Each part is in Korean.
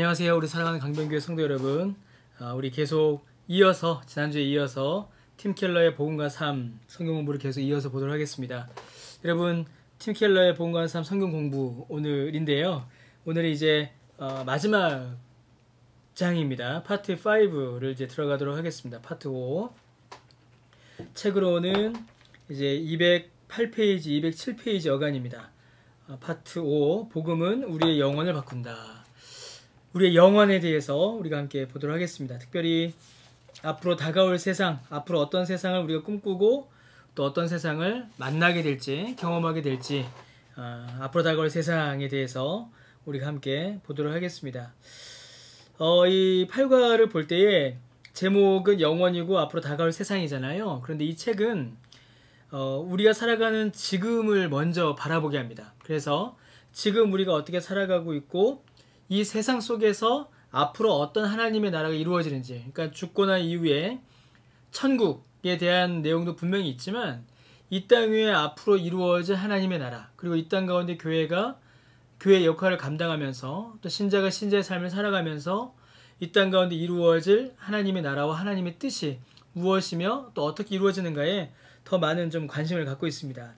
안녕하세요. 우리 사랑하는 강변교회 성도 여러분. 우리 계속 이어서 지난주에 이어서 팀켈러의 복음과 삶 성경 공부를 계속 이어서 보도록 하겠습니다. 여러분, 팀켈러의 복음과 삶 성경 공부 오늘인데요. 오늘이 이제 마지막 장입니다. 파트 5를 이제 들어가도록 하겠습니다. 파트 5. 책으로는 이제 208페이지, 207페이지 어간입니다. 파트 5. 복음은 우리의 영혼을 바꾼다. 우리의 영혼에 대해서 우리가 함께 보도록 하겠습니다. 특별히 앞으로 다가올 세상, 앞으로 어떤 세상을 우리가 꿈꾸고 또 어떤 세상을 만나게 될지, 경험하게 될지, 앞으로 다가올 세상에 대해서 우리가 함께 보도록 하겠습니다. 이 8과를 볼 때에 제목은 영혼이고 앞으로 다가올 세상이잖아요. 그런데 이 책은 우리가 살아가는 지금을 먼저 바라보게 합니다. 그래서 지금 우리가 어떻게 살아가고 있고 이 세상 속에서 앞으로 어떤 하나님의 나라가 이루어지는지, 그러니까 죽고 난 이후에 천국에 대한 내용도 분명히 있지만 이 땅 위에 앞으로 이루어질 하나님의 나라, 그리고 이 땅 가운데 교회가 교회의 역할을 감당하면서 또 신자가 신자의 삶을 살아가면서 이 땅 가운데 이루어질 하나님의 나라와 하나님의 뜻이 무엇이며 또 어떻게 이루어지는가에 더 많은 좀 관심을 갖고 있습니다.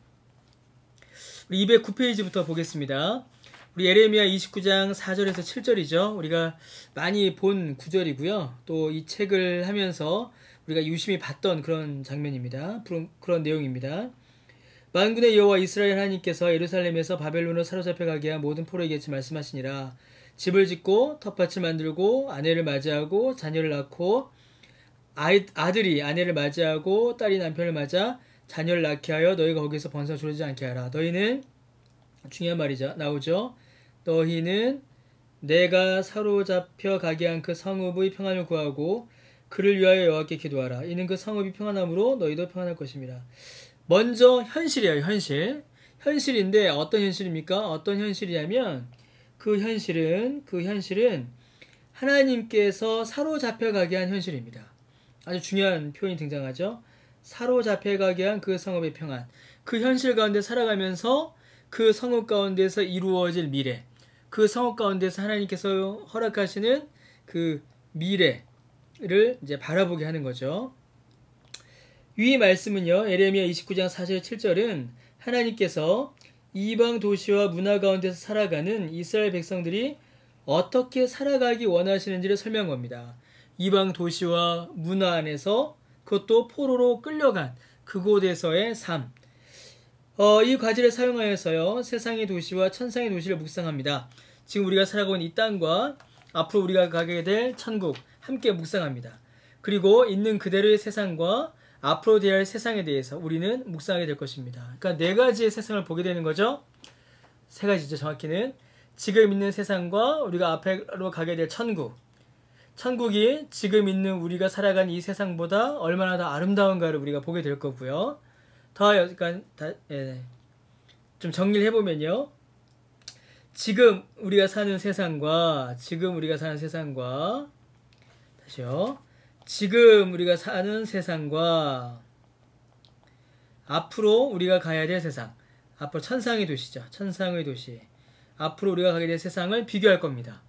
우리 209페이지부터 보겠습니다. 우리 예레미야 29장 4절에서 7절이죠. 우리가 많이 본 구절이고요. 또 이 책을 하면서 우리가 유심히 봤던 그런 장면입니다. 그런 내용입니다. 만군의 여호와 이스라엘 하나님께서 예루살렘에서 바벨론으로 사로잡혀 가게 한 모든 포로에게 말씀하시니라. 집을 짓고 텃밭을 만들고 아내를 맞이하고 자녀를 낳고 아들이 아내를 맞이하고 딸이 남편을 맞아 자녀를 낳게 하여 너희가 거기서 번성 주르지 않게 하라. 너희는 중요한 말이죠. 나오죠. 너희는 내가 사로잡혀 가게 한 그 성읍의 평안을 구하고 그를 위하여 여호와께 기도하라. 이는 그 성읍이 평안함으로 너희도 평안할 것입니다. 먼저 현실이에요. 현실인데 어떤 현실입니까? 어떤 현실이냐면 그 현실은 하나님께서 사로잡혀 가게 한 현실입니다. 아주 중요한 표현이 등장하죠. 사로잡혀 가게 한 그 성읍의 평안. 그 현실 가운데 살아가면서 그 성읍 가운데서 이루어질 미래, 그 성읍 가운데서 하나님께서 허락하시는 그 미래를 이제 바라보게 하는 거죠. 이 말씀은요, 예레미야 29장 4절 7절은 하나님께서 이방 도시와 문화 가운데서 살아가는 이스라엘 백성들이 어떻게 살아가기 원하시는지를 설명한 겁니다. 이방 도시와 문화 안에서 그것도 포로로 끌려간 그곳에서의 삶. 이 과제를 사용하여서요, 세상의 도시와 천상의 도시를 묵상합니다. 지금 우리가 살아가고 있는 이 땅과 앞으로 우리가 가게 될 천국 함께 묵상합니다. 그리고 있는 그대로의 세상과 앞으로 되어야 할 세상에 대해서 우리는 묵상하게 될 것입니다. 그러니까 네 가지의 세상을 보게 되는 거죠. 세 가지죠. 정확히는 지금 있는 세상과 우리가 앞으로 가게 될 천국. 천국이 지금 있는 우리가 살아가는 이 세상보다 얼마나 더 아름다운가를 우리가 보게 될 거고요. 좀 정리를 해보면요. 지금 우리가 사는 세상과 지금 우리가 사는 세상과 앞으로 우리가 가야 될 세상, 앞으로 천상의 도시죠. 천상의 도시. 앞으로 우리가 가게 될 세상을 비교할 겁니다.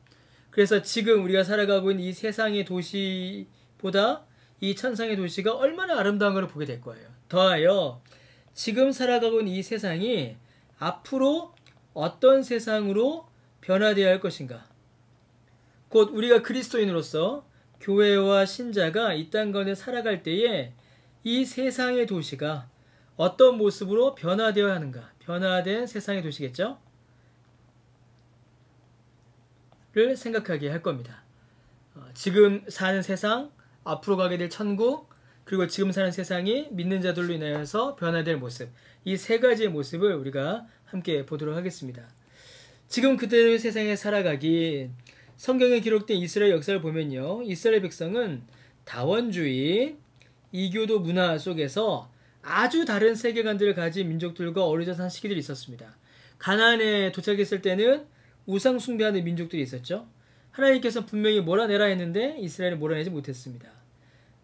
그래서 지금 우리가 살아가고 있는 이 세상의 도시보다 이 천상의 도시가 얼마나 아름다운가를 보게 될 거예요. 더하여 지금 살아가고 있는 이 세상이 앞으로 어떤 세상으로 변화되어야 할 것인가. 곧 우리가 그리스도인으로서 교회와 신자가 이 땅 가운데 살아갈 때에 이 세상의 도시가 어떤 모습으로 변화되어야 하는가. 변화된 세상의 도시겠죠? 를 생각하게 할 겁니다. 지금 사는 세상, 앞으로 가게 될 천국, 그리고 지금 사는 세상이 믿는 자들로 인하여서 변화될 모습, 이 세 가지의 모습을 우리가 함께 보도록 하겠습니다. 지금 그대로의 세상에 살아가기, 성경에 기록된 이스라엘 역사를 보면요, 이스라엘 백성은 다원주의, 이교도 문화 속에서 아주 다른 세계관들을 가진 민족들과 어우러져 산 시기들이 있었습니다. 가나안에 도착했을 때는 우상 숭배하는 민족들이 있었죠. 하나님께서 분명히 몰아내라 했는데 이스라엘을 몰아내지 못했습니다.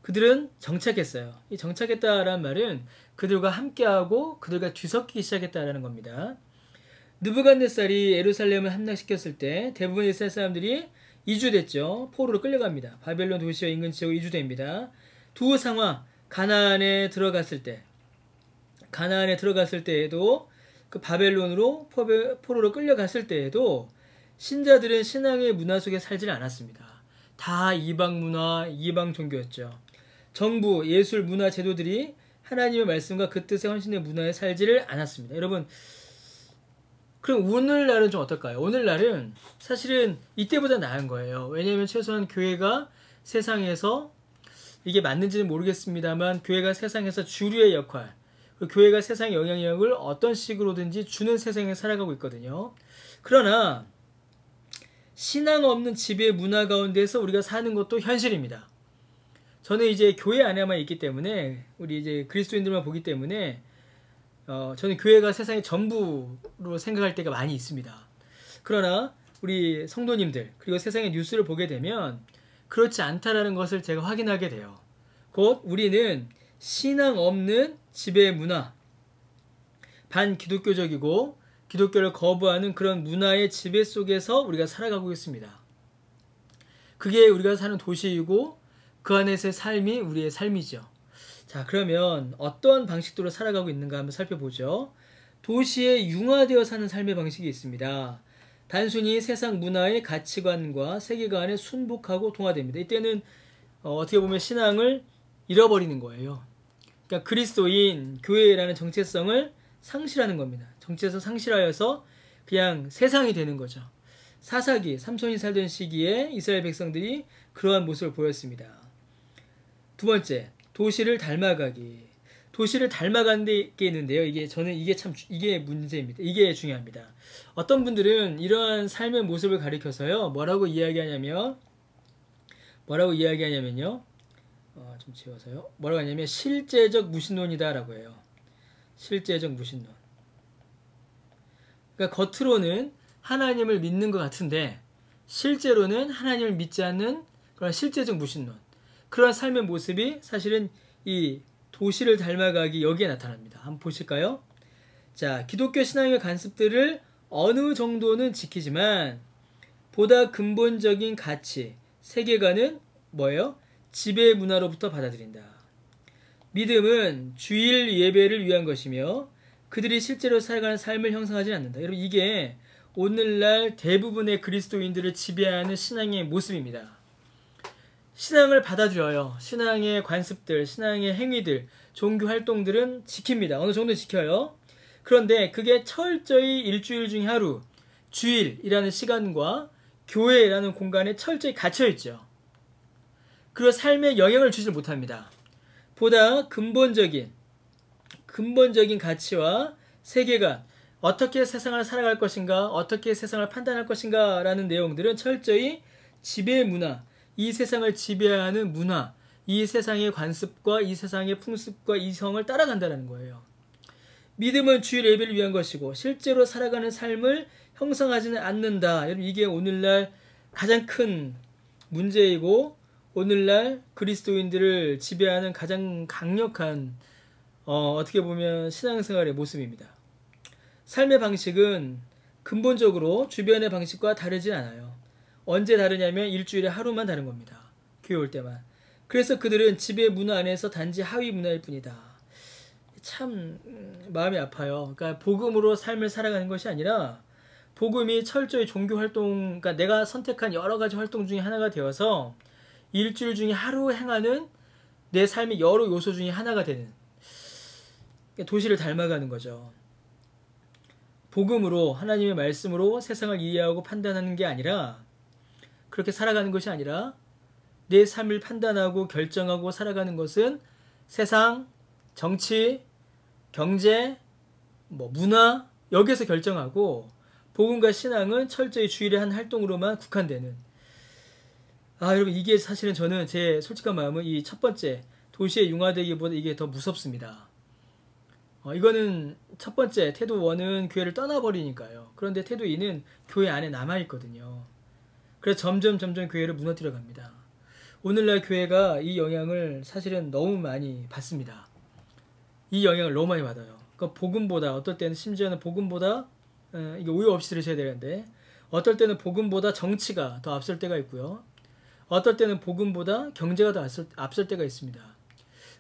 그들은 정착했어요. 이 정착했다라는 말은 그들과 함께하고 그들과 뒤섞이기 시작했다라는 겁니다. 느부갓네살이 예루살렘을 함락시켰을 때 대부분의 이스라엘 사람들이 이주됐죠. 포로로 끌려갑니다. 바벨론 도시와 인근 지역으로 이주됩니다. 두 상황, 가나안에 들어갔을 때에도 그 바벨론으로 포로로 끌려갔을 때에도 신자들은 신앙의 문화 속에 살질 않았습니다. 다 이방 문화, 이방 종교였죠. 정부, 예술, 문화 제도들이 하나님의 말씀과 그 뜻의 헌신의 문화에 살지를 않았습니다. 여러분, 그럼 오늘날은 좀 어떨까요? 오늘날은 사실은 이때보다 나은 거예요. 왜냐하면 최소한 교회가 세상에서, 이게 맞는지는 모르겠습니다만, 교회가 세상에서 주류의 역할, 교회가 세상의 영향력을 어떤 식으로든지 주는 세상에 살아가고 있거든요. 그러나 신앙 없는 지배 문화 가운데서 우리가 사는 것도 현실입니다. 저는 이제 교회 안에만 있기 때문에, 우리 이제 그리스도인들만 보기 때문에 저는 교회가 세상의 전부로 생각할 때가 많이 있습니다. 그러나 우리 성도님들, 그리고 세상의 뉴스를 보게 되면 그렇지 않다라는 것을 제가 확인하게 돼요. 곧 우리는 신앙 없는 지배 문화, 반기독교적이고 기독교를 거부하는 그런 문화의 지배 속에서 우리가 살아가고 있습니다. 그게 우리가 사는 도시이고 그 안에서의 삶이 우리의 삶이죠. 자, 그러면 어떤 방식으로 살아가고 있는가 한번 살펴보죠. 도시에 융화되어 사는 삶의 방식이 있습니다. 단순히 세상 문화의 가치관과 세계관에 순복하고 동화됩니다. 이때는 어떻게 보면 신앙을 잃어버리는 거예요. 그러니까 그리스도인, 교회라는 정체성을 상실하는 겁니다. 정체성 상실하여서 그냥 세상이 되는 거죠. 사사기, 삼손이 살던 시기에 이스라엘 백성들이 그러한 모습을 보였습니다. 두 번째, 도시를 닮아가기. 도시를 닮아가는 게 있는데요. 이게 문제입니다. 이게 중요합니다. 어떤 분들은 이러한 삶의 모습을 가리켜서요, 뭐라고 이야기하냐면요. 좀 지워서요. 뭐라고 하냐면 실제적 무신론이다라고 해요. 실제적 무신론. 그러니까 겉으로는 하나님을 믿는 것 같은데 실제로는 하나님을 믿지 않는 그런 실제적 무신론. 그런 삶의 모습이 사실은 이 도시를 닮아가기 여기에 나타납니다. 한번 보실까요? 자, 기독교 신앙의 관습들을 어느 정도는 지키지만 보다 근본적인 가치, 세계관은 뭐예요? 지배 문화로부터 받아들인다. 믿음은 주일 예배를 위한 것이며 그들이 실제로 살아가는 삶을 형성하지 않는다. 여러분, 이게 오늘날 대부분의 그리스도인들을 지배하는 신앙의 모습입니다. 신앙을 받아들여요. 신앙의 관습들, 신앙의 행위들, 종교 활동들은 지킵니다. 어느 정도 지켜요. 그런데 그게 철저히 일주일 중에 하루, 주일이라는 시간과 교회라는 공간에 철저히 갇혀있죠. 그리고 삶에 영향을 주지 못합니다. 보다 근본적인 가치와 세계관, 어떻게 세상을 살아갈 것인가, 어떻게 세상을 판단할 것인가 라는 내용들은 철저히 지배 문화, 이 세상을 지배하는 문화, 이 세상의 관습과 이 세상의 풍습과 이성을 따라간다는 거예요. 믿음은 주일 예배를 위한 것이고 실제로 살아가는 삶을 형성하지는 않는다. 여러분, 이게 오늘날 가장 큰 문제이고 오늘날 그리스도인들을 지배하는 가장 강력한 어떻게 보면 신앙생활의 모습입니다. 삶의 방식은 근본적으로 주변의 방식과 다르지 않아요. 언제 다르냐면 일주일에 하루만 다른 겁니다. 교회 올 때만. 그래서 그들은 지배 문화 안에서 단지 하위 문화일 뿐이다. 참 마음이 아파요. 그러니까 복음으로 삶을 살아가는 것이 아니라 복음이 철저히 종교 활동, 그러니까 내가 선택한 여러 가지 활동 중에 하나가 되어서 일주일 중에 하루 행하는 내 삶의 여러 요소 중에 하나가 되는, 도시를 닮아가는 거죠. 복음으로, 하나님의 말씀으로 세상을 이해하고 판단하는 게 아니라, 그렇게 살아가는 것이 아니라 내 삶을 판단하고 결정하고 살아가는 것은 세상, 정치, 경제, 문화, 여기에서 결정하고 복음과 신앙은 철저히 주일의 한 활동으로만 국한되는. 여러분, 이게 사실은 저는 제 솔직한 마음은 이 첫 번째 도시의 융화되기보다 이게 더 무섭습니다. 이거는 첫 번째 태도 1은 교회를 떠나버리니까요. 그런데 태도 2는 교회 안에 남아있거든요. 그래서 점점 교회를 무너뜨려 갑니다. 오늘날 교회가 이 영향을 사실은 너무 많이 받습니다. 이 영향을 너무 많이 받아요. 그러니까 복음보다, 어떨 때는 심지어는 복음보다, 이게 오해 없이 들으셔야 되는데, 어떨 때는 복음보다 정치가 더 앞설 때가 있고요. 어떨 때는 복음보다 경제가 더 앞설 때가 있습니다.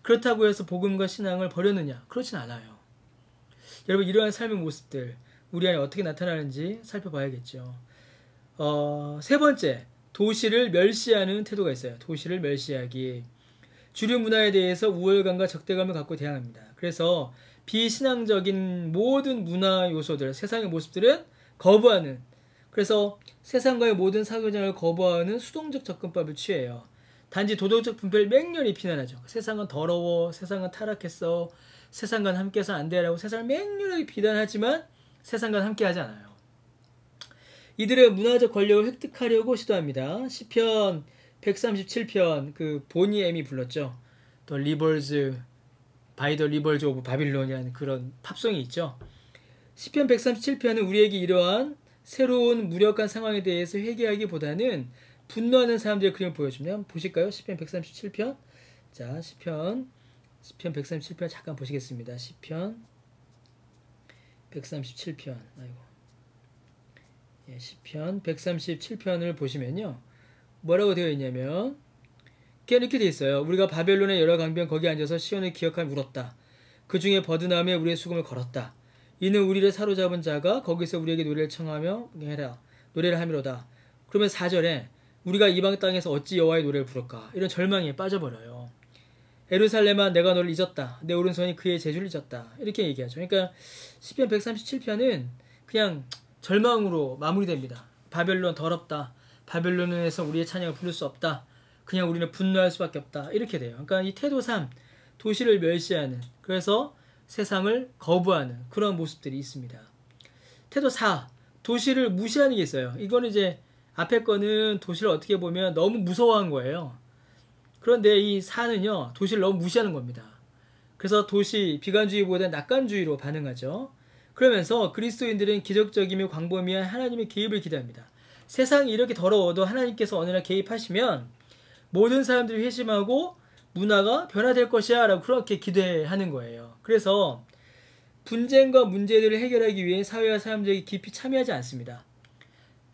그렇다고 해서 복음과 신앙을 버렸느냐? 그렇진 않아요. 여러분, 이러한 삶의 모습들 우리 안에 어떻게 나타나는지 살펴봐야겠죠. 세 번째, 도시를 멸시하는 태도가 있어요. 도시를 멸시하기. 주류 문화에 대해서 우월감과 적대감을 갖고 대항합니다. 그래서 비신앙적인 모든 문화 요소들, 세상의 모습들은 거부하는, 그래서 세상과의 모든 사교장을 거부하는 수동적 접근법을 취해요. 단지 도덕적 분배를 맹렬히 비난하죠. 세상은 더러워, 세상은 타락했어, 세상과 함께해서 안 돼라고 세상을 맹렬하게 비난하지만 세상과 함께하지 않아요. 이들의 문화적 권력을 획득하려고 시도합니다. 시편 137편, 그 보니 엠이 불렀죠. The Rebels by the Rebels of Babylon이라는 그런 팝송이 있죠. 시편 137편은 우리에게 이러한 새로운 무력한 상황에 대해서 회개하기보다는 분노하는 사람들의 그림을 보여줍니다. 한번 보실까요? 시편 137편. 자, 시편 137편 잠깐 보시겠습니다. 시편 137편. 아이고. 예, 시편 137편을 보시면요. 뭐라고 되어 있냐면 이렇게 되어 있어요. 우리가 바벨론의 여러 강변 거기 앉아서 시온을 기억하며 울었다. 그 중에 버드나무에 우리의 수금을 걸었다. 이는 우리를 사로잡은 자가 거기서 우리에게 노래를 청하며 해라. 노래를 하미로다. 그러면 4절에 우리가 이방 땅에서 어찌 여호와의 노래를 부를까? 이런 절망에 빠져버려요. 예루살렘아 내가 너를 잊었다. 내 오른손이 그의 재주를 잊었다. 이렇게 얘기하죠. 그러니까 시편 137편은 그냥 절망으로 마무리됩니다. 바벨론 더럽다. 바벨론에서 우리의 찬양을 부를 수 없다. 그냥 우리는 분노할 수밖에 없다. 이렇게 돼요. 그러니까 이 태도 3, 도시를 멸시하는, 그래서 세상을 거부하는 그런 모습들이 있습니다. 태도 4, 도시를 무시하는 게 있어요. 이거는 이제 앞에 거는 도시를 어떻게 보면 너무 무서워한 거예요. 그런데 이 4는요, 도시를 너무 무시하는 겁니다. 그래서 도시, 비관주의보다 낙관주의로 반응하죠. 그러면서 그리스도인들은 기적적이며 광범위한 하나님의 개입을 기대합니다. 세상이 이렇게 더러워도 하나님께서 어느 날 개입하시면 모든 사람들이 회심하고 문화가 변화될 것이야 라고 그렇게 기대하는 거예요. 그래서 분쟁과 문제들을 해결하기 위해 사회와 사람들이 깊이 참여하지 않습니다.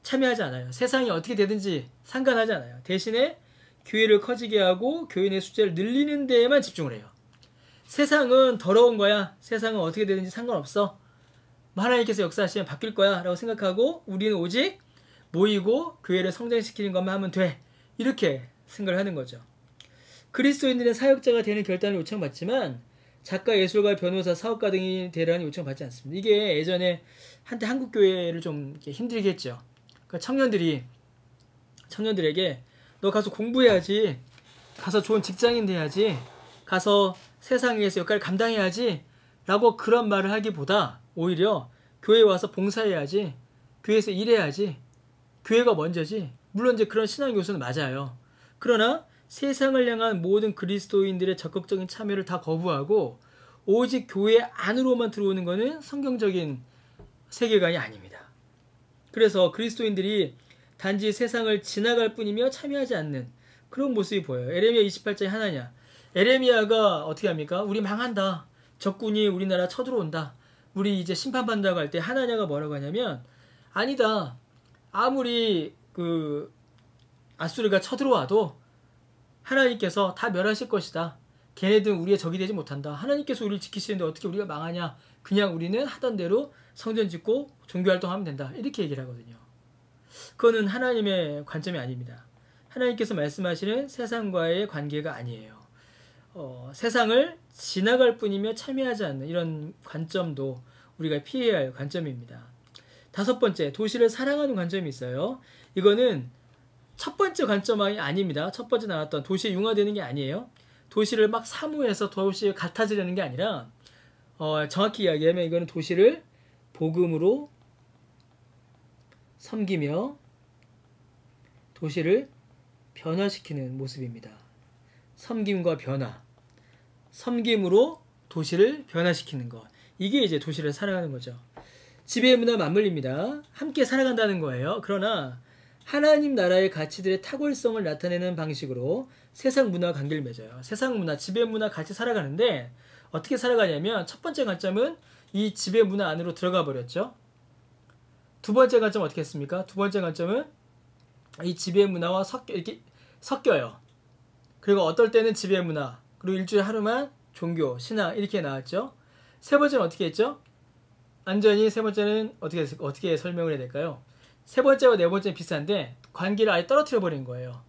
참여하지 않아요. 세상이 어떻게 되든지 상관하지 않아요. 대신에 교회를 커지게 하고 교인의 숫자를 늘리는 데에만 집중을 해요. 세상은 더러운 거야. 세상은 어떻게 되든지 상관없어. 하나님께서 역사하시면 바뀔 거야 라고 생각하고 우리는 오직 모이고 교회를 성장시키는 것만 하면 돼. 이렇게 생각을 하는 거죠. 그리스도인들은 사역자가 되는 결단을 요청받지만 작가, 예술가, 변호사, 사업가 등이 되라는 요청받지 않습니다. 이게 예전에 한때 한국교회를 좀 힘들게 했죠. 그러니까 청년들에게 너 가서 공부해야지, 가서 좋은 직장인 돼야지, 가서 세상에서 역할을 감당해야지 라고 그런 말을 하기보다 오히려 교회에 와서 봉사해야지, 교회에서 일해야지, 교회가 먼저지. 물론 이제 그런 신앙 요소는 맞아요. 그러나 세상을 향한 모든 그리스도인들의 적극적인 참여를 다 거부하고 오직 교회 안으로만 들어오는 것은 성경적인 세계관이 아닙니다. 그래서 그리스도인들이 단지 세상을 지나갈 뿐이며 참여하지 않는 그런 모습이 보여요. 에레미야 28장에 하나냐. 에레미야가 어떻게 합니까? 우리 망한다. 적군이 우리나라 쳐들어온다. 우리 이제 심판받는다고 할 때 하나냐가 뭐라고 하냐면 아니다. 아무리 그 아수르가 쳐들어와도 하나님께서 다 멸하실 것이다. 걔네들은 우리의 적이 되지 못한다. 하나님께서 우리를 지키시는데 어떻게 우리가 망하냐. 그냥 우리는 하던 대로 성전 짓고 종교활동하면 된다. 이렇게 얘기를 하거든요. 그거는 하나님의 관점이 아닙니다. 하나님께서 말씀하시는 세상과의 관계가 아니에요. 세상을 지나갈 뿐이며 참여하지 않는 이런 관점도 우리가 피해야 할 관점입니다. 5번째, 도시를 사랑하는 관점이 있어요. 이거는 첫 번째 관점이 아닙니다. 첫 번째 나왔던 도시에 융화되는 게 아니에요. 도시를 막 사모해서 도시를 같아지려는 게 아니라 정확히 이야기하면 이거는 도시를 복음으로 섬기며 도시를 변화시키는 모습입니다. 섬김과 변화. 섬김으로 도시를 변화시키는 것. 이게 이제 도시를 사랑하는 거죠. 지배의 문화 맞물립니다. 함께 살아간다는 거예요. 그러나 하나님 나라의 가치들의 탁월성을 나타내는 방식으로 세상 문화와 관계를 맺어요. 세상 문화, 지배 문화 같이 살아가는데 어떻게 살아가냐면 첫 번째 관점은 이 지배 문화 안으로 들어가 버렸죠. 두 번째 관점은 어떻게 했습니까? 두 번째 관점은 이 지배 문화와 이렇게 섞여요. 그리고 어떨 때는 지배 문화, 그리고 일주일에 하루만 종교, 신앙 이렇게 나왔죠. 세 번째는 어떻게 했죠? 완전히 세 번째는 어떻게 설명을 해야 될까요? 세 번째와 네 번째는 비슷한데 관계를 아예 떨어뜨려 버리는 거예요.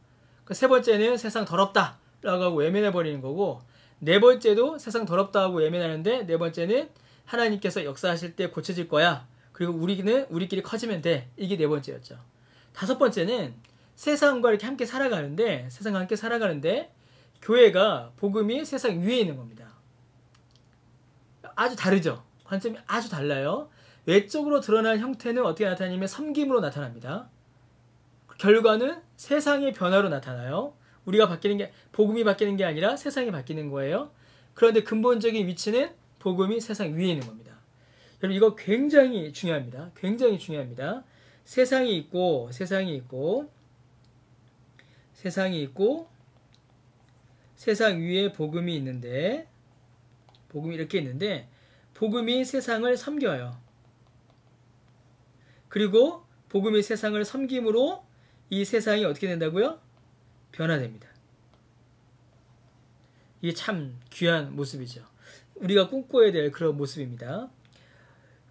세 번째는 세상 더럽다 라고 하고 외면해 버리는 거고, 네 번째도 세상 더럽다 하고 외면하는데 네 번째는 하나님께서 역사하실 때 고쳐질 거야. 그리고 우리끼리 커지면 돼. 이게 네 번째였죠. 다섯 번째는 세상과 이렇게 함께 살아가는데 교회가 복음이 세상 위에 있는 겁니다. 아주 다르죠. 관점이 아주 달라요. 외적으로 드러난 형태는 어떻게 나타나냐면 섬김으로 나타납니다. 결과는 세상의 변화로 나타나요. 우리가 복음이 바뀌는 게 아니라 세상이 바뀌는 거예요. 그런데 근본적인 위치는 복음이 세상 위에 있는 겁니다. 여러분 이거 굉장히 중요합니다. 굉장히 중요합니다. 세상이 있고 세상 위에 복음이 있는데, 복음이 이렇게 있는데 복음이 세상을 섬겨요. 그리고 복음이 세상을 섬김으로 이 세상이 어떻게 된다고요? 변화됩니다. 이게 참 귀한 모습이죠. 우리가 꿈꿔야 될 그런 모습입니다.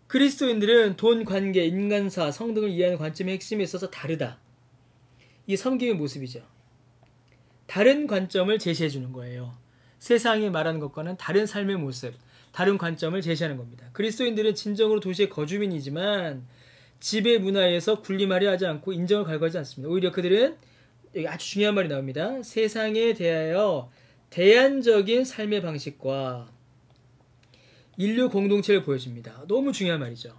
그리스도인들은 돈, 관계, 인간사, 성등을 이해하는 관점의 핵심에 있어서 다르다. 이게 섬김의 모습이죠. 다른 관점을 제시해 주는 거예요. 세상이 말하는 것과는 다른 삶의 모습, 다른 관점을 제시하는 겁니다. 그리스도인들은 진정으로 도시의 거주민이지만 지배 문화에서 군림하려 하지 않고 인정을 갈구하지 않습니다. 오히려 그들은, 여기 아주 중요한 말이 나옵니다. 세상에 대하여 대안적인 삶의 방식과 인류 공동체를 보여줍니다. 너무 중요한 말이죠.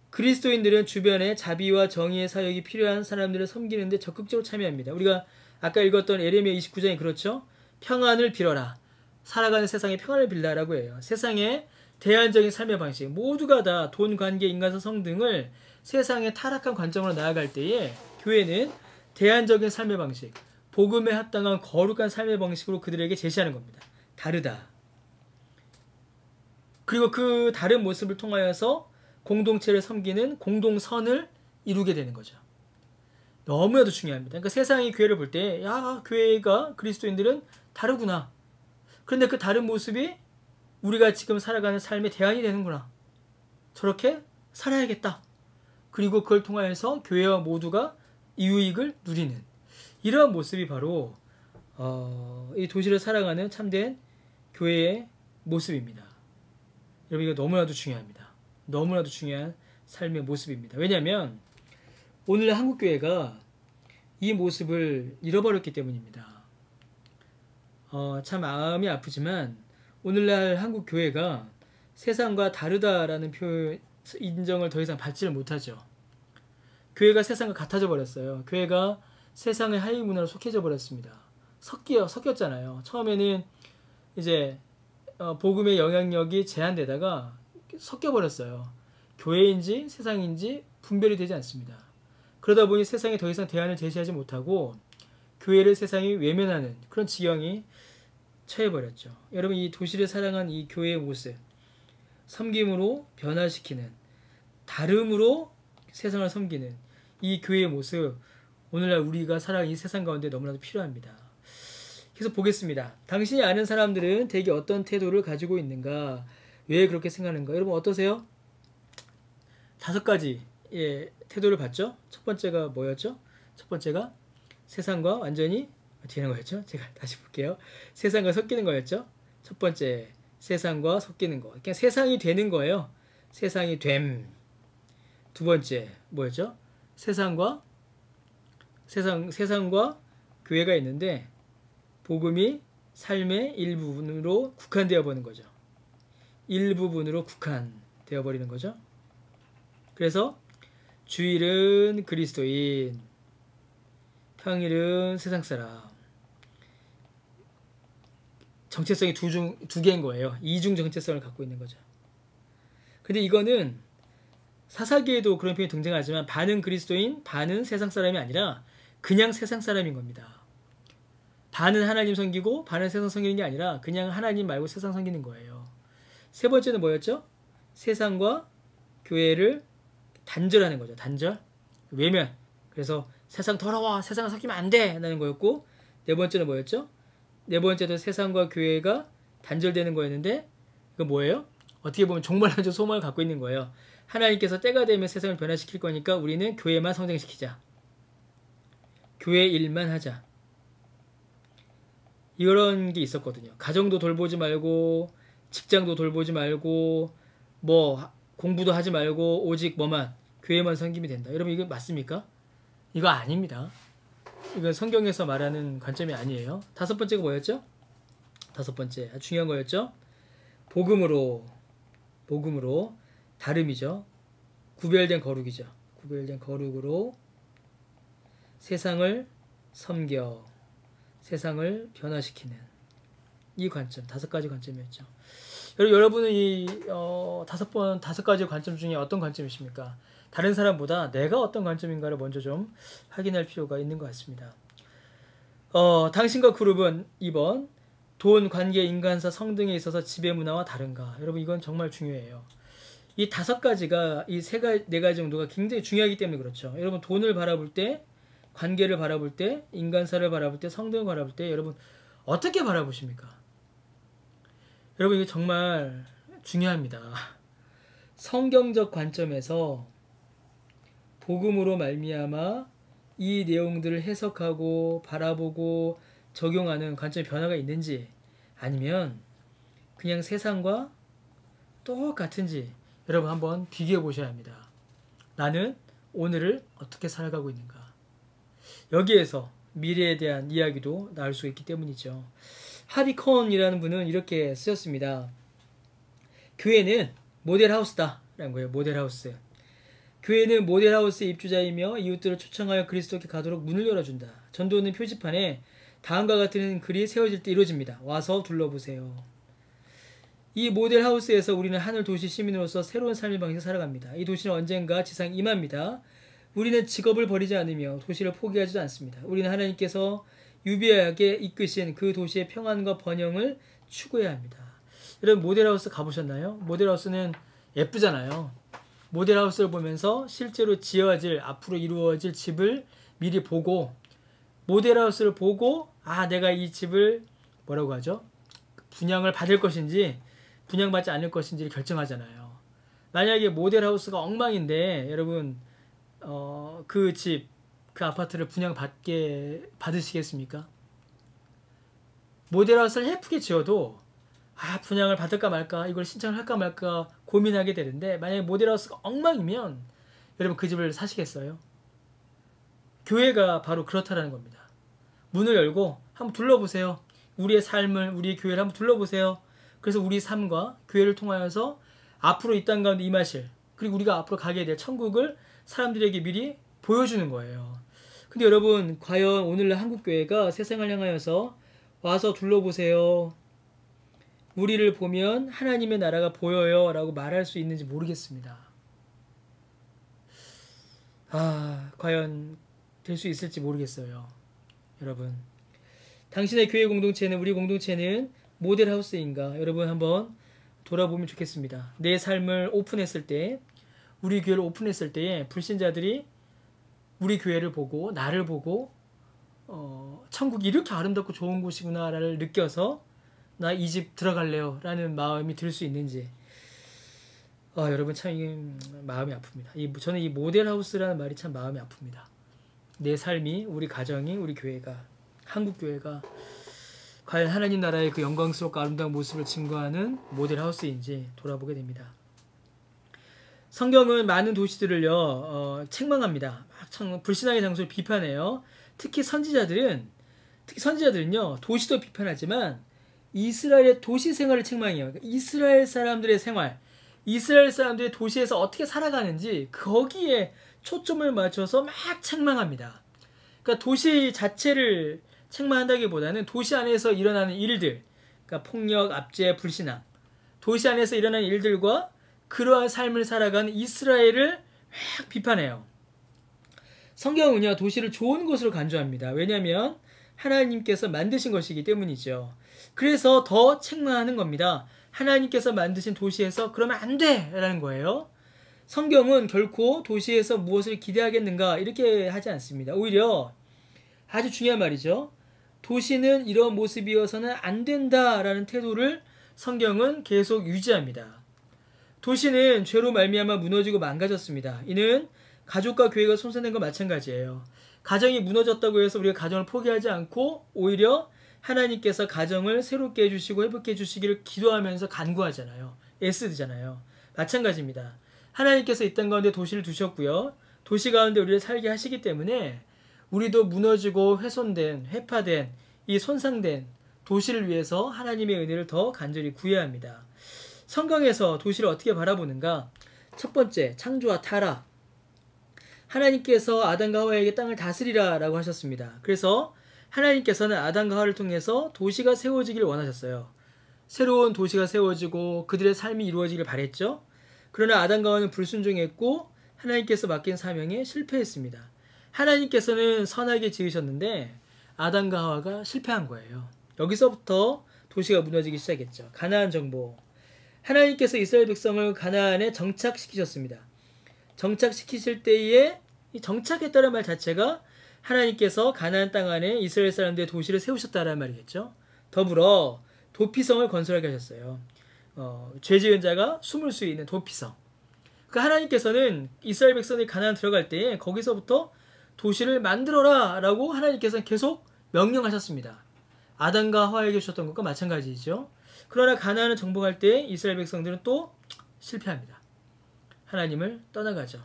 그리스도인들은 주변에 자비와 정의의 사역이 필요한 사람들을 섬기는데 적극적으로 참여합니다. 우리가 아까 읽었던 예레미야 29장이 그렇죠. 평안을 빌어라. 살아가는 세상에 평안을 빌라라고 해요. 세상에 대안적인 삶의 방식, 모두가 다 돈, 관계, 인간사, 성등을 세상의 타락한 관점으로 나아갈 때에 교회는 대안적인 삶의 방식, 복음에 합당한 거룩한 삶의 방식으로 그들에게 제시하는 겁니다. 다르다. 그리고 그 다른 모습을 통하여서 공동체를 섬기는 공동선을 이루게 되는 거죠. 너무나도 중요합니다. 그러니까 세상이 교회를 볼 때, 야, 교회가 그리스도인들은 다르구나. 그런데 그 다른 모습이 우리가 지금 살아가는 삶의 대안이 되는구나. 저렇게 살아야겠다. 그리고 그걸 통하여서 교회와 모두가 이유익을 누리는 이러한 모습이 바로 이 도시를 살아가는 참된 교회의 모습입니다. 여러분 이거 너무나도 중요합니다. 너무나도 중요한 삶의 모습입니다. 왜냐하면 오늘날 한국교회가 이 모습을 잃어버렸기 때문입니다. 참 마음이 아프지만 오늘날 한국교회가 세상과 다르다라는 표현, 인정을 더 이상 받지를 못하죠. 교회가 세상과 같아져 버렸어요. 교회가 세상의 하위 문화로 속해져 버렸습니다. 섞였잖아요. 처음에는 이제 복음의 영향력이 제한되다가 섞여 버렸어요. 교회인지 세상인지 분별이 되지 않습니다. 그러다 보니 세상에 더 이상 대안을 제시하지 못하고 교회를 세상이 외면하는 그런 지경이 처해버렸죠. 여러분 이 도시를 사랑한 이 교회의 모습, 섬김으로 변화시키는, 다름으로 세상을 섬기는 이 교회의 모습, 오늘날 우리가 살아가는 이 세상 가운데 너무나도 필요합니다. 그래서 보겠습니다. 당신이 아는 사람들은 대개 어떤 태도를 가지고 있는가? 왜 그렇게 생각하는가? 여러분 어떠세요? 5가지 태도를 봤죠? 첫 번째가 뭐였죠? 첫 번째가 세상과 완전히 어떻게 하는 거였죠? 제가 다시 볼게요. 세상과 섞이는 거였죠? 첫 번째, 세상과 섞이는 거. 그냥 세상이 되는 거예요. 세상이 됨. 두 번째, 뭐였죠? 세상과 교회가 있는데 복음이 삶의 일부분으로 국한되어 버리는 거죠. 일부분으로 국한되어 버리는 거죠. 그래서 주일은 그리스도인, 평일은 세상 사람. 정체성이 두 개인 거예요. 이중 정체성을 갖고 있는 거죠. 근데 이거는 사사기에도 그런 표현이 등장하지만 반은 그리스도인, 반은 세상 사람이 아니라 그냥 세상 사람인 겁니다. 반은 하나님 섬기고 반은 세상 섬기는 게 아니라 그냥 하나님 말고 세상 섬기는 거예요. 세 번째는 뭐였죠? 세상과 교회를 단절하는 거죠. 단절, 외면. 그래서 세상 더러워, 세상을 섞이면 안 돼 라는 거였고, 네 번째는 뭐였죠? 네 번째도 세상과 교회가 단절되는 거였는데, 이거 뭐예요? 어떻게 보면 종말론적 소망을 갖고 있는 거예요. 하나님께서 때가 되면 세상을 변화시킬 거니까 우리는 교회만 성장시키자. 교회 일만 하자. 이런 게 있었거든요. 가정도 돌보지 말고, 직장도 돌보지 말고, 뭐 공부도 하지 말고 오직 뭐만 교회만 섬기면 된다. 여러분 이게 맞습니까? 이거 아닙니다. 이건 성경에서 말하는 관점이 아니에요. 다섯 번째가 뭐였죠? 다섯 번째 아주 중요한 거였죠? 복음으로 다름이죠. 구별된 거룩이죠. 구별된 거룩으로 세상을 섬겨 세상을 변화시키는 이 관점, 다섯 가지 관점이었죠. 여러분은 이 다섯 가지 관점 중에 어떤 관점이십니까? 다른 사람보다 내가 어떤 관점인가를 먼저 좀 확인할 필요가 있는 것 같습니다. 당신과 그룹은 2번 돈, 관계, 인간사, 성 등에 있어서 지배 문화와 다른가? 여러분 이건 정말 중요해요. 이 다섯 가지가 네 가지 정도가 굉장히 중요하기 때문에 그렇죠. 여러분 돈을 바라볼 때, 관계를 바라볼 때, 인간사를 바라볼 때, 성등을 바라볼 때 여러분 어떻게 바라보십니까? 여러분 이게 정말 중요합니다. 성경적 관점에서 복음으로 말미암아 이 내용들을 해석하고 바라보고 적용하는 관점의 변화가 있는지 아니면 그냥 세상과 똑같은지 여러분 한번 비교해 보셔야 합니다. 나는 오늘을 어떻게 살아가고 있는가? 여기에서 미래에 대한 이야기도 나올 수 있기 때문이죠. 하비 콘이라는 분은 이렇게 쓰셨습니다. 교회는 모델하우스다 라는 거예요. 모델하우스. 교회는 모델하우스의 입주자이며 이웃들을 초청하여 그리스도께 가도록 문을 열어준다. 전도는 표지판에 다음과 같은 글이 세워질 때 이루어집니다. 와서 둘러보세요. 이 모델하우스에서 우리는 하늘 도시 시민으로서 새로운 삶의 방식을 살아갑니다. 이 도시는 언젠가 지상에 임합니다. 우리는 직업을 버리지 않으며 도시를 포기하지도 않습니다. 우리는 하나님께서 유비하게 이끄신 그 도시의 평안과 번영을 추구해야 합니다. 여러분 모델하우스 가보셨나요? 모델하우스는 예쁘잖아요. 모델하우스를 보면서 실제로 지어질 앞으로 이루어질 집을 미리 보고 모델하우스를 보고 내가 이 집을 뭐라고 하죠? 분양을 받을 것인지 분양받지 않을 것인지를 결정하잖아요. 만약에 모델하우스가 엉망인데 여러분 그 집, 그 아파트를 받으시겠습니까? 모델하우스를 예쁘게 지어도 분양을 받을까 말까 이걸 신청을 할까 말까 고민하게 되는데 만약에 모델하우스가 엉망이면 여러분 그 집을 사시겠어요? 교회가 바로 그렇다라는 겁니다. 문을 열고 한번 둘러보세요. 우리의 삶을, 우리의 교회를 한번 둘러보세요. 그래서 우리 삶과 교회를 통하여서 앞으로 이 땅 가운데 임하실 그리고 우리가 앞으로 가게 될 천국을 사람들에게 미리 보여주는 거예요. 근데 여러분 과연 오늘날 한국교회가 세상을 향하여서 와서 둘러보세요. 우리를 보면 하나님의 나라가 보여요 라고 말할 수 있는지 모르겠습니다. 과연 될 수 있을지 모르겠어요. 여러분 당신의 교회 공동체는 우리 공동체는 모델하우스인가? 여러분 한번 돌아보면 좋겠습니다. 내 삶을 오픈했을 때 우리 교회를 오픈했을 때에 불신자들이 우리 교회를 보고 나를 보고 천국이 이렇게 아름답고 좋은 곳이구나를 느껴서 나 이 집 들어갈래요 라는 마음이 들 수 있는지 여러분 참 이게 마음이 아픕니다. 저는 이 모델하우스라는 말이 참 마음이 아픕니다. 내 삶이 우리 가정이 우리 교회가 한국교회가 과연 하나님 나라의 그 영광스럽고 아름다운 모습을 증거하는 모델하우스인지 돌아보게 됩니다. 성경은 많은 도시들을요 책망합니다. 막 불신앙의 장소를 비판해요. 특히 선지자들은요 도시도 비판하지만 이스라엘의 도시 생활을 책망해요. 그러니까 이스라엘 사람들의 생활, 이스라엘 사람들의 도시에서 어떻게 살아가는지 거기에 초점을 맞춰서 막 책망합니다. 그러니까 도시 자체를 책망한다기보다는 도시 안에서 일어나는 일들, 그러니까 폭력, 압제, 불신앙, 도시 안에서 일어나는 일들과 그러한 삶을 살아가는 이스라엘을 막 비판해요. 성경은요 도시를 좋은 곳으로 간주합니다. 왜냐하면 하나님께서 만드신 것이기 때문이죠. 그래서 더 책망하는 겁니다. 하나님께서 만드신 도시에서 그러면 안 돼! 라는 거예요. 성경은 결코 도시에서 무엇을 기대하겠는가 이렇게 하지 않습니다. 오히려 아주 중요한 말이죠. 도시는 이런 모습이어서는 안 된다라는 태도를 성경은 계속 유지합니다. 도시는 죄로 말미암아 무너지고 망가졌습니다. 이는 가족과 교회가 손상된 것 마찬가지예요. 가정이 무너졌다고 해서 우리가 가정을 포기하지 않고 오히려 하나님께서 가정을 새롭게 해주시고 회복해 주시기를 기도하면서 간구하잖아요. 애쓰잖아요. 마찬가지입니다. 하나님께서 이 땅 가운데 도시를 두셨고요. 도시 가운데 우리를 살게 하시기 때문에 우리도 무너지고 훼손된, 회파된, 이 손상된 도시를 위해서 하나님의 은혜를 더 간절히 구해야 합니다. 성경에서 도시를 어떻게 바라보는가? 첫 번째, 창조와 타락. 하나님께서 아담과 하와에게 땅을 다스리라 라고 하셨습니다. 그래서 하나님께서는 아담과 하와를 통해서 도시가 세워지기를 원하셨어요. 새로운 도시가 세워지고 그들의 삶이 이루어지기를 바랬죠. 그러나 아담과 하와는 불순종했고 하나님께서 맡긴 사명에 실패했습니다. 하나님께서는 선하게 지으셨는데 아담과 하와가 실패한 거예요. 여기서부터 도시가 무너지기 시작했죠. 가나안 정복. 하나님께서 이스라엘 백성을 가나안에 정착시키셨습니다. 정착시키실 때에 이 정착했다는 말 자체가 하나님께서 가나안 땅 안에 이스라엘 사람들의 도시를 세우셨다는 말이겠죠. 더불어 도피성을 건설하게 하셨어요. 죄 지은 자가 숨을 수 있는 도피성. 그러니까 하나님께서는 이스라엘 백성이 가나안 들어갈 때에 거기서부터 도시를 만들어라 라고 하나님께서는 계속 명령하셨습니다. 아담과 하와에게 주셨던 것과 마찬가지죠. 그러나 가나안을 정복할 때 이스라엘 백성들은 또 실패합니다. 하나님을 떠나가죠.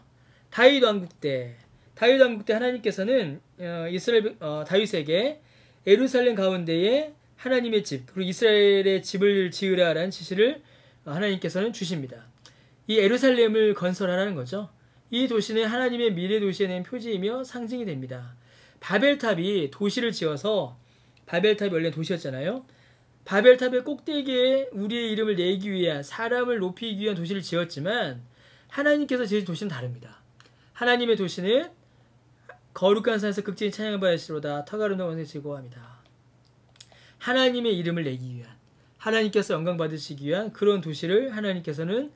다윗 왕국 때 하나님께서는 다윗에게 예루살렘 가운데에 하나님의 집, 그리고 이스라엘의 집을 지으라라는 지시를 하나님께서는 주십니다. 이 예루살렘을 건설하라는 거죠. 이 도시는 하나님의 미래 도시에 대한 표지이며 상징이 됩니다. 바벨탑이 도시를 지어서, 바벨탑이 원래 도시였잖아요. 바벨탑의 꼭대기에 우리의 이름을 내기 위한, 사람을 높이기 위한 도시를 지었지만 하나님께서 지은 도시는 다릅니다. 하나님의 도시는 거룩한 산에서 극진히 찬양을 받으시로다 터가르는 원에 즐거워합니다. 하나님의 이름을 내기 위한, 하나님께서 영광 받으시기 위한 그런 도시를 하나님께서는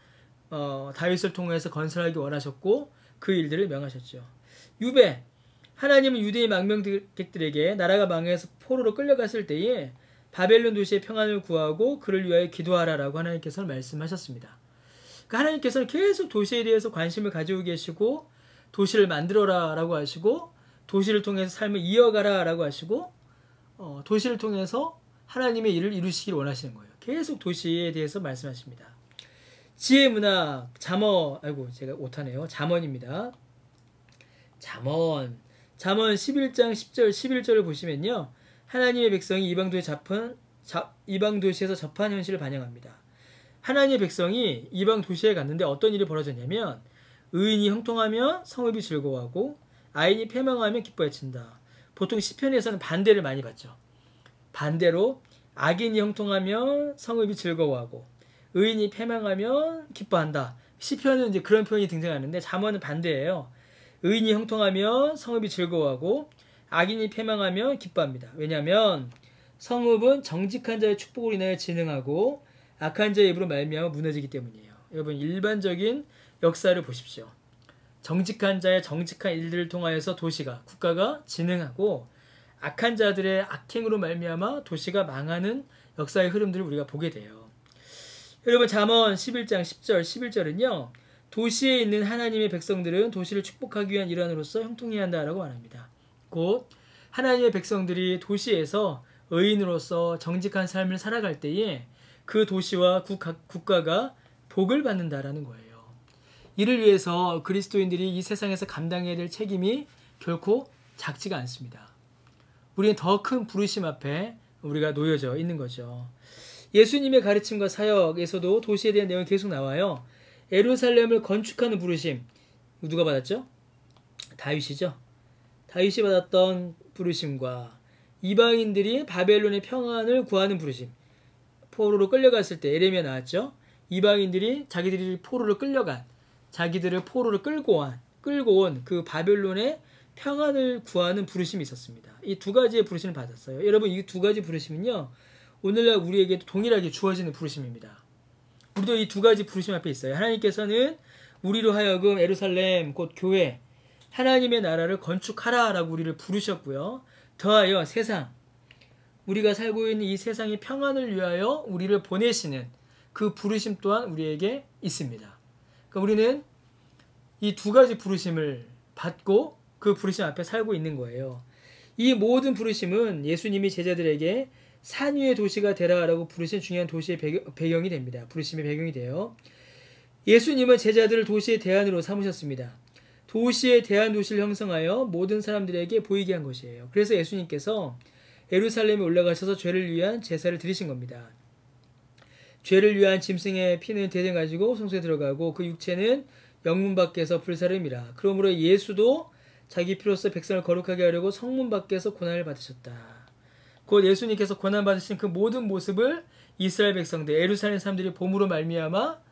다윗을 통해서 건설하기 원하셨고 그 일들을 명하셨죠. 유배, 하나님은 유대의 망명객들에게 나라가 망해서 포로로 끌려갔을 때에 바벨론 도시의 평안을 구하고 그를 위하여 기도하라라고 하나님께서는 말씀하셨습니다. 그러니까 하나님께서는 계속 도시에 대해서 관심을 가지고 계시고 도시를 만들어라 라고 하시고 도시를 통해서 삶을 이어가라 라고 하시고 도시를 통해서 하나님의 일을 이루시길 원하시는 거예요. 계속 도시에 대해서 말씀하십니다. 지혜문학 제가 오타네요. 잠언입니다. 잠언 11장 10절 11절을 보시면요. 하나님의 백성이 이방 도시에서 접한 현실을 반영합니다. 하나님의 백성이 이방 도시에 갔는데 어떤 일이 벌어졌냐면 의인이 형통하며 성읍이 즐거워하고 악인이 패망하며 기뻐해친다. 보통 시편에서는 반대를 많이 봤죠. 반대로 악인이 형통하며 성읍이 즐거워하고 의인이 패망하며 기뻐한다. 시편은 이제 그런 표현이 등장하는데 잠언은 반대예요. 의인이 형통하며 성읍이 즐거워하고 악인이 패망하며 기뻐합니다. 왜냐하면 성읍은 정직한 자의 축복으로 인하여 진흥하고 악한 자의 입으로 말미암아 무너지기 때문이에요. 여러분 일반적인 역사를 보십시오. 정직한 자의 정직한 일들을 통하여서 도시가, 국가가 진흥하고 악한 자들의 악행으로 말미암아 도시가 망하는 역사의 흐름들을 우리가 보게 돼요. 여러분 잠언 11장 10절 11절은요. 도시에 있는 하나님의 백성들은 도시를 축복하기 위한 일환으로서 형통해야 한다라고 말합니다. 곧 하나님의 백성들이 도시에서 의인으로서 정직한 삶을 살아갈 때에 그 도시와 국가가 복을 받는다라는 거예요. 이를 위해서 그리스도인들이 이 세상에서 감당해야 될 책임이 결코 작지가 않습니다. 우리는 더 큰 부르심 앞에 우리가 놓여져 있는 거죠. 예수님의 가르침과 사역에서도 도시에 대한 내용이 계속 나와요. 예루살렘을 건축하는 부르심 누가 받았죠? 다윗이죠. 다윗이 받았던 부르심과 이방인들이 바벨론의 평안을 구하는 부르심. 포로로 끌려갔을 때 에레미야 나왔죠. 이방인들이 자기들이 포로로 끌려간, 자기들을 포로로 끌고 온 그 바벨론의 평안을 구하는 부르심이 있었습니다. 이 두 가지의 부르심을 받았어요. 여러분 이 두 가지 부르심은요. 오늘날 우리에게 동일하게 주어지는 부르심입니다. 우리도 이 두 가지 부르심 앞에 있어요. 하나님께서는 우리로 하여금 예루살렘 곧 교회 하나님의 나라를 건축하라라고 우리를 부르셨고요. 더하여 세상 우리가 살고 있는 이 세상의 평안을 위하여 우리를 보내시는 그 부르심 또한 우리에게 있습니다. 그러니까 우리는 이 두 가지 부르심을 받고 그 부르심 앞에 살고 있는 거예요. 이 모든 부르심은 예수님이 제자들에게 산 위의 도시가 되라라고 부르신 중요한 도시의 배경이 됩니다. 부르심의 배경이 돼요. 예수님은 제자들을 도시의 대안으로 삼으셨습니다. 도시의 대안 도시를 형성하여 모든 사람들에게 보이게 한 것이에요. 그래서 예수님께서 예루살렘에 올라가셔서 죄를 위한 제사를 드리신 겁니다. 죄를 위한 짐승의 피는 대대 가지고 성소에 들어가고 그 육체는 영문 밖에서 불사름이라. 그러므로 예수도 자기 피로써 백성을 거룩하게 하려고 성문 밖에서 고난을 받으셨다. 곧 예수님께서 고난 받으신 그 모든 모습을 이스라엘 백성들, 예루살렘 사람들이 봄으로 말미암아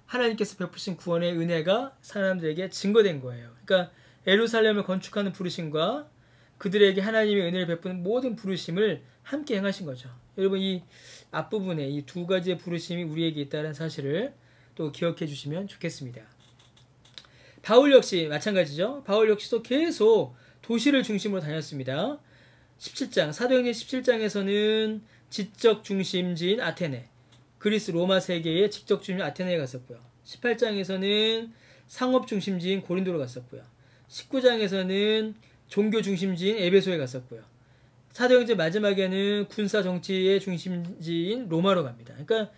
하나님께서 베푸신 구원의 은혜가 사람들에게 증거된 거예요. 그러니까 예루살렘을 건축하는 부르심과 그들에게 하나님의 은혜를 베푸는 모든 부르심을 함께 행하신 거죠. 여러분 이 앞부분에 이 두 가지의 부르심이 우리에게 있다는 사실을 또 기억해 주시면 좋겠습니다. 바울 역시 마찬가지죠. 바울 역시도 계속 도시를 중심으로 다녔습니다. 17장 사도행전 17장에서는 지적 중심지인 아테네, 그리스 로마 세계의 지적 중심 아테네에 갔었고요. 18장에서는 상업 중심지인 고린도로 갔었고요. 19장에서는 종교 중심지인 에베소에 갔었고요. 사도행전 마지막에는 군사 정치의 중심지인 로마로 갑니다. 그러니까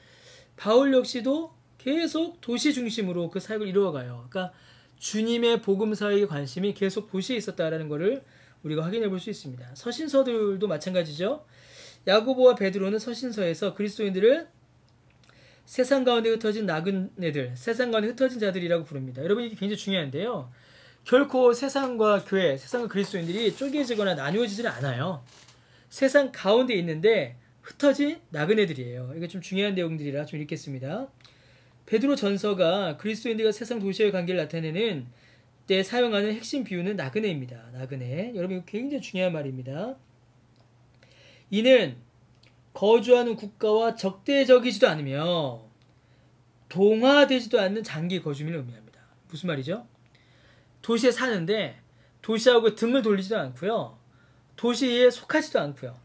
바울 역시도 계속 도시 중심으로 그 사역을 이루어가요. 그러니까 주님의 복음사역의 관심이 계속 도시에 있었다라는 것을 우리가 확인해 볼 수 있습니다. 서신서들도 마찬가지죠. 야고보와 베드로는 서신서에서 그리스도인들을 세상 가운데 흩어진 나그네들, 세상 가운데 흩어진 자들이라고 부릅니다. 여러분 이게 굉장히 중요한데요. 결코 세상과 교회, 세상과 그리스도인들이 쪼개지거나 나누어지지는 않아요. 세상 가운데 있는데 흩어진 나그네들이에요. 이게 좀 중요한 내용들이라 좀 읽겠습니다. 베드로 전서가 그리스도인들과 세상 도시의 관계를 나타내는 때 사용하는 핵심 비유는 나그네입니다. 나그네. 여러분 이거 굉장히 중요한 말입니다. 이는 거주하는 국가와 적대적이지도 않으며 동화되지도 않는 장기 거주민을 의미합니다. 무슨 말이죠? 도시에 사는데 도시하고 등을 돌리지도 않고요. 도시에 속하지도 않고요.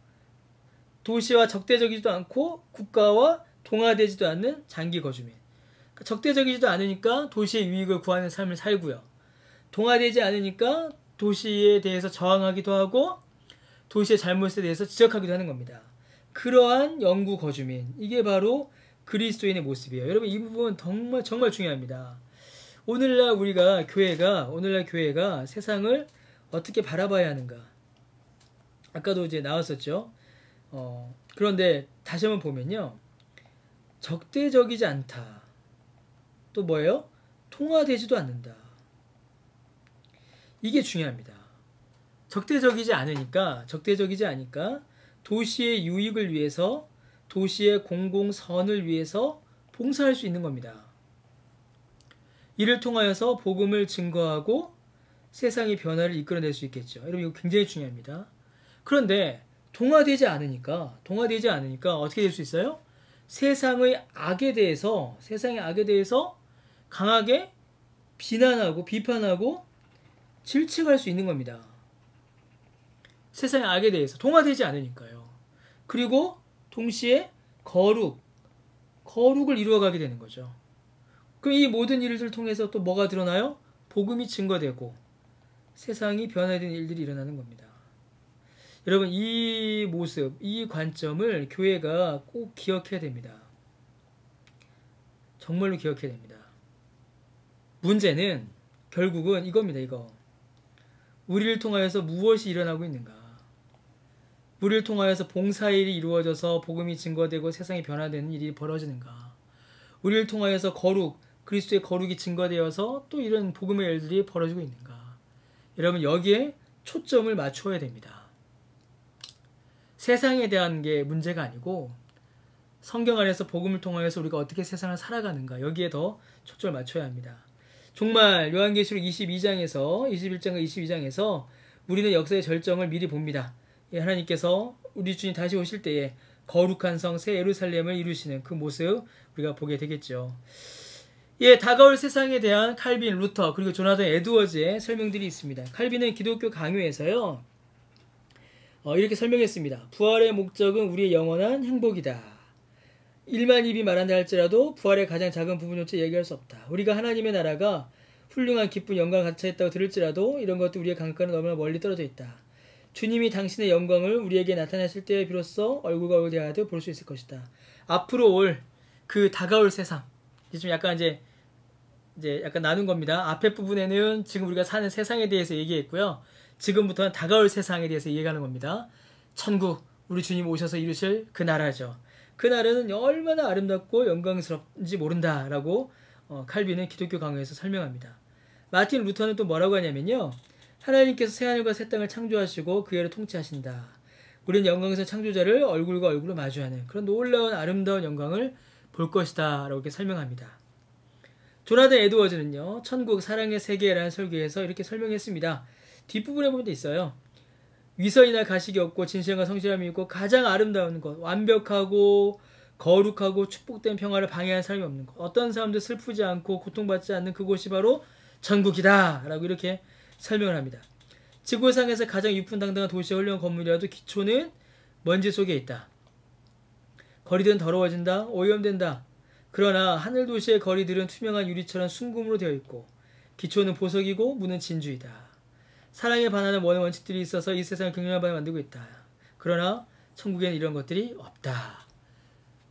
도시와 적대적이지도 않고 국가와 동화되지도 않는 장기 거주민. 적대적이지도 않으니까 도시의 유익을 구하는 삶을 살고요. 동화되지 않으니까 도시에 대해서 저항하기도 하고 도시의 잘못에 대해서 지적하기도 하는 겁니다. 그러한 영구 거주민, 이게 바로 그리스도인의 모습이에요. 여러분 이 부분 정말 중요합니다. 오늘날 교회가 세상을 어떻게 바라봐야 하는가? 아까도 이제 나왔었죠. 그런데 다시 한번 보면요, 적대적이지 않다. 또 뭐예요? 통화되지도 않는다. 이게 중요합니다. 적대적이지 않으니까 도시의 유익을 위해서, 도시의 공공선을 위해서 봉사할 수 있는 겁니다. 이를 통하여서 복음을 증거하고 세상의 변화를 이끌어낼 수 있겠죠. 여러분 이거 굉장히 중요합니다. 그런데 동화되지 않으니까 어떻게 될 수 있어요? 세상의 악에 대해서 강하게 비난하고 비판하고 질책할 수 있는 겁니다. 세상의 악에 대해서 동화되지 않으니까요. 그리고 동시에 거룩을 이루어가게 되는 거죠. 그럼 이 모든 일들을 통해서 또 뭐가 드러나요? 복음이 증거되고 세상이 변화된 일들이 일어나는 겁니다. 여러분 이 모습, 이 관점을 교회가 꼭 기억해야 됩니다. 정말로 기억해야 됩니다. 문제는 결국은 이겁니다. 이거. 우리를 통하여서 무엇이 일어나고 있는가? 우리를 통하여서 봉사일이 이루어져서 복음이 증거되고 세상이 변화되는 일이 벌어지는가? 우리를 통하여서 그리스도의 거룩이 증거되어서 또 이런 복음의 일들이 벌어지고 있는가? 여러분 여기에 초점을 맞춰야 됩니다. 세상에 대한 게 문제가 아니고 성경 안에서 복음을 통하여서 우리가 어떻게 세상을 살아가는가, 여기에 더 초점을 맞춰야 합니다. 정말 요한계시록 21장과 22장에서 우리는 역사의 절정을 미리 봅니다. 하나님께서 우리 주님 다시 오실 때에 거룩한 성 새 예루살렘을 이루시는 그 모습 우리가 보게 되겠죠. 예, 다가올 세상에 대한 칼빈, 루터, 그리고 조나단 에드워즈의 설명들이 있습니다. 칼빈은 기독교 강요에서요, 이렇게 설명했습니다. 부활의 목적은 우리의 영원한 행복이다. 1만 입이 말한다 할지라도 부활의 가장 작은 부분조차 얘기할 수 없다. 우리가 하나님의 나라가 훌륭한 기쁜 영광을 갖춰있다고 들을지라도 이런 것도 우리의 감가는 너무나 멀리 떨어져 있다. 주님이 당신의 영광을 우리에게 나타내실 때에 비로소 얼굴과 얼굴 대하여 볼 수 있을 것이다. 앞으로 올 그 다가올 세상, 이제 좀 약간 이제 약간 나눈 겁니다. 앞에 부분에는 지금 우리가 사는 세상에 대해서 얘기했고요. 지금부터는 다가올 세상에 대해서 얘기하는 겁니다. 천국, 우리 주님 오셔서 이루실 그 나라죠. 그 나라는 얼마나 아름답고 영광스럽은지 모른다라고 칼빈은 기독교 강요에서 설명합니다. 마틴 루터는 또 뭐라고 하냐면요. 하나님께서 새하늘과 새 땅을 창조하시고 그 해를 통치하신다. 우리는 영광에서 창조자를 얼굴과 얼굴로 마주하는 그런 놀라운 아름다운 영광을 볼 것이다 라고 이렇게 설명합니다. 조나단 에드워즈는요. 천국 사랑의 세계라는 설교에서 이렇게 설명했습니다. 뒷부분에 보면 있어요. 위선이나 가식이 없고 진실과 성실함이 있고 가장 아름다운 것, 완벽하고 거룩하고 축복된 평화를 방해하는 사람이 없는 것, 어떤 사람도 슬프지 않고 고통받지 않는 그곳이 바로 천국이다 라고 이렇게 설명을 합니다. 지구상에서 가장 위풍당당한 도시와 훌륭한 건물이라도 기초는 먼지 속에 있다. 거리들은 더러워진다, 오염된다. 그러나 하늘 도시의 거리들은 투명한 유리처럼 순금으로 되어 있고 기초는 보석이고 문은 진주이다. 사랑에 반하는 모든 원칙들이 있어서 이 세상을 격렬하게 만들고 있다. 그러나 천국에는 이런 것들이 없다.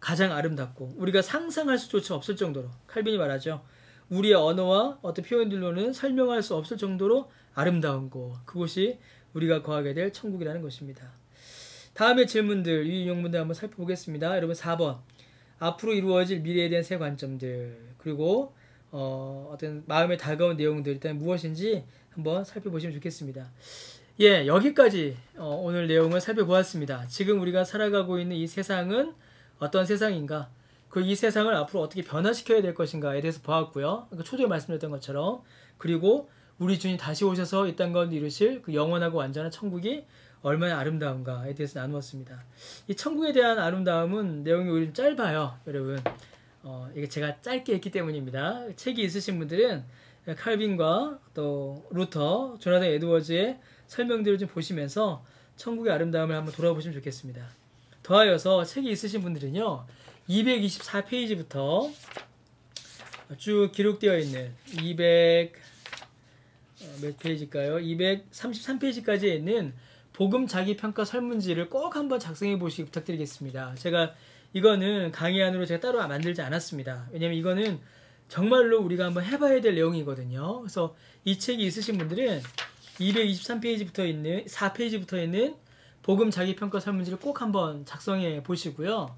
가장 아름답고 우리가 상상할 수조차 없을 정도로, 칼빈이 말하죠. 우리의 언어와 어떤 표현들로는 설명할 수 없을 정도로 아름다운 곳, 그곳이 우리가 거하게 될 천국이라는 것입니다. 다음의 질문들, 유인용문들 한번 살펴보겠습니다. 여러분 4번. 앞으로 이루어질 미래에 대한 새 관점들, 그리고 어떤 마음에 다가온 내용들, 일단 무엇인지 한번 살펴보시면 좋겠습니다. 예, 여기까지 오늘 내용을 살펴보았습니다. 지금 우리가 살아가고 있는 이 세상은 어떤 세상인가, 이 세상을 앞으로 어떻게 변화시켜야 될 것인가에 대해서 보았고요. 초조에 말씀드렸던 것처럼, 그리고 우리 주님 다시 오셔서 이 땅 가운데 이루실 그 영원하고 완전한 천국이 얼마나 아름다운가에 대해서 나누었습니다. 이 천국에 대한 아름다움은 내용이 오히려 짧아요, 여러분. 이게 제가 짧게 했기 때문입니다. 책이 있으신 분들은 칼빈과 또 루터, 조나단 에드워즈의 설명들을 좀 보시면서 천국의 아름다움을 한번 돌아보시면 좋겠습니다. 더하여서 책이 있으신 분들은요, 224페이지부터 쭉 기록되어 있는 몇 페이지일까요? 233페이지까지에 있는 복음 자기평가 설문지를 꼭 한번 작성해 보시기 부탁드리겠습니다. 제가 이거는 강의 안으로 제가 따로 만들지 않았습니다. 왜냐면 이거는 정말로 우리가 한번 해봐야 될 내용이거든요. 그래서 이 책이 있으신 분들은 223페이지부터 있는 4페이지부터 있는 복음 자기평가 설문지를 꼭 한번 작성해 보시고요.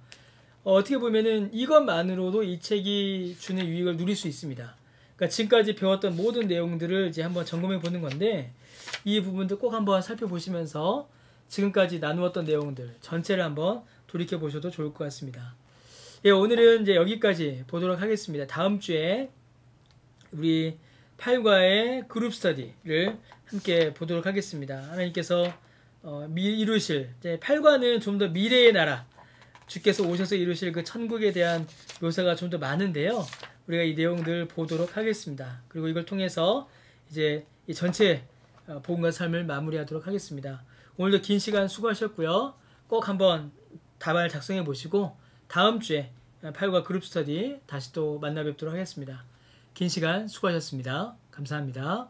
어떻게 보면은 이것만으로도 이 책이 주는 유익을 누릴 수 있습니다. 그러니까 지금까지 배웠던 모든 내용들을 이제 한번 점검해 보는 건데, 이 부분도 꼭 한번 살펴보시면서 지금까지 나누었던 내용들 전체를 한번 돌이켜 보셔도 좋을 것 같습니다. 예, 오늘은 이제 여기까지 보도록 하겠습니다. 다음 주에 우리 8과의 그룹 스터디를 함께 보도록 하겠습니다. 하나님께서 이루실, 이제 8과는 좀 더 미래의 나라, 주께서 오셔서 이루실 그 천국에 대한 묘사가 좀 더 많은데요. 우리가 이 내용들 보도록 하겠습니다. 그리고 이걸 통해서 이제 이 전체 복음과 삶을 마무리하도록 하겠습니다. 오늘도 긴 시간 수고하셨고요. 꼭 한번 답안을 작성해 보시고 다음 주에 8과 그룹 스터디 다시 또 만나 뵙도록 하겠습니다. 긴 시간 수고하셨습니다. 감사합니다.